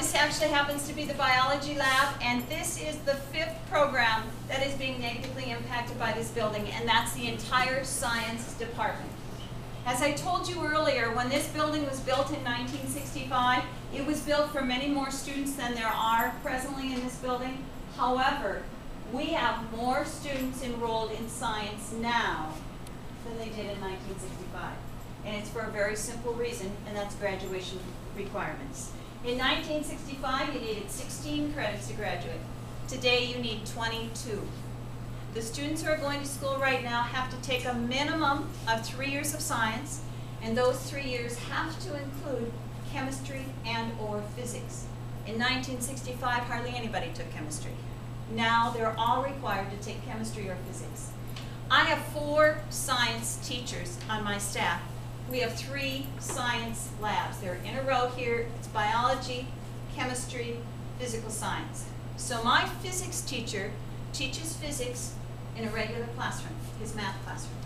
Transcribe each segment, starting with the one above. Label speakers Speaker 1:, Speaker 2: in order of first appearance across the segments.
Speaker 1: This actually happens to be the biology lab, and this is the 5th program that is being negatively impacted by this building, and that's the entire science department. As I told you earlier, when this building was built in 1965, it was built for many more students than there are presently in this building. However, we have more students enrolled in science now than they did in 1965. And it's for a very simple reason, and that's graduation requirements. In 1965, you needed 16 credits to graduate. Today, you need 22. The students who are going to school right now have to take a minimum of 3 years of science, and those 3 years have to include chemistry and or physics. In 1965, hardly anybody took chemistry. Now they're all required to take chemistry or physics. I have 4 science teachers on my staff. We have 3 science labs. They're in a row here. It's biology, chemistry, physical science. So my physics teacher teaches physics in a regular classroom, his math classroom.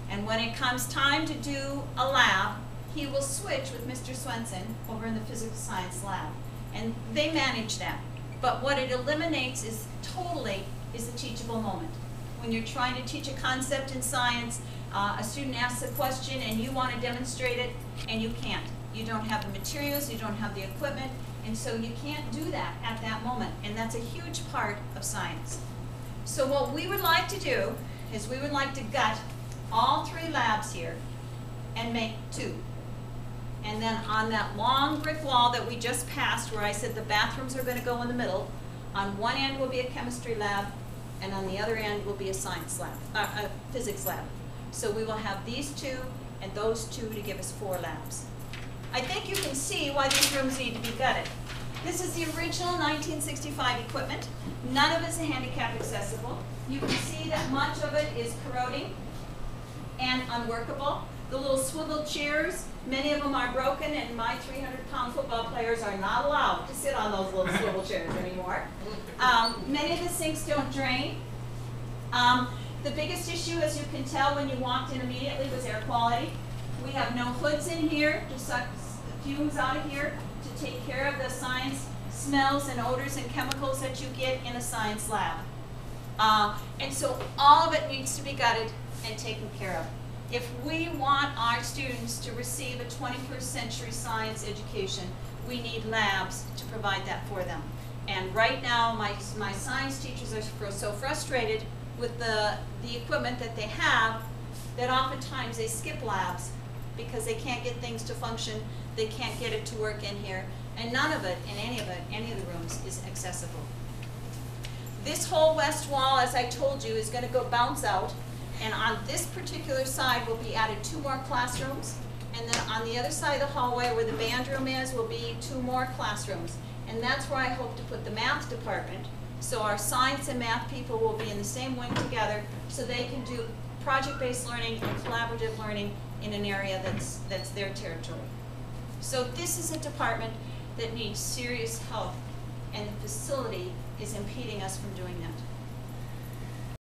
Speaker 1: And when it comes time to do a lab, he will switch with Mr. Swenson over in the physical science lab. And they manage that. But what it eliminates is the teachable moment. When you're trying to teach a concept in science, a student asks a question and you want to demonstrate it, and you can't. You don't have the materials, you don't have the equipment, and so you can't do that at that moment. And that's a huge part of science. So what we would like to do is we would like to gut all 3 labs here and make 2. And then on that long brick wall that we just passed, where I said the bathrooms are going to go in the middle, on one end will be a chemistry lab, and on the other end will be a science lab, a physics lab. So we will have these 2 and those 2 to give us 4 labs. I think you can see why these rooms need to be gutted. This is the original 1965 equipment. None of it is handicap accessible. You can see that much of it is corroding and unworkable. The little swivel chairs, many of them are broken, and my 300-pound football players are not allowed to sit on those little swivel chairs anymore. Many of the sinks don't drain. The biggest issue, as you can tell when you walked in immediately, was air quality. We have no hoods in here to suck fumes out of here to take care of the science smells and odors and chemicals that you get in a science lab. And so all of it needs to be gutted and taken care of. If we want our students to receive a 21st century science education, we need labs to provide that for them. And right now, my science teachers are so frustrated with the equipment that they have that oftentimes they skip labs because they can't get things to function, they can't get it to work in here, and none of it, any of the rooms, is accessible. This whole west wall, as I told you, is going to go bounce out, and on this particular side will be added 2 more classrooms, and then on the other side of the hallway where the band room is will be 2 more classrooms. And that's where I hope to put the math department, so our science and math people will be in the same wing together so they can do project-based learning and collaborative learning in an area that's their territory. So this is a department that needs serious help, and the facility is impeding us from doing that.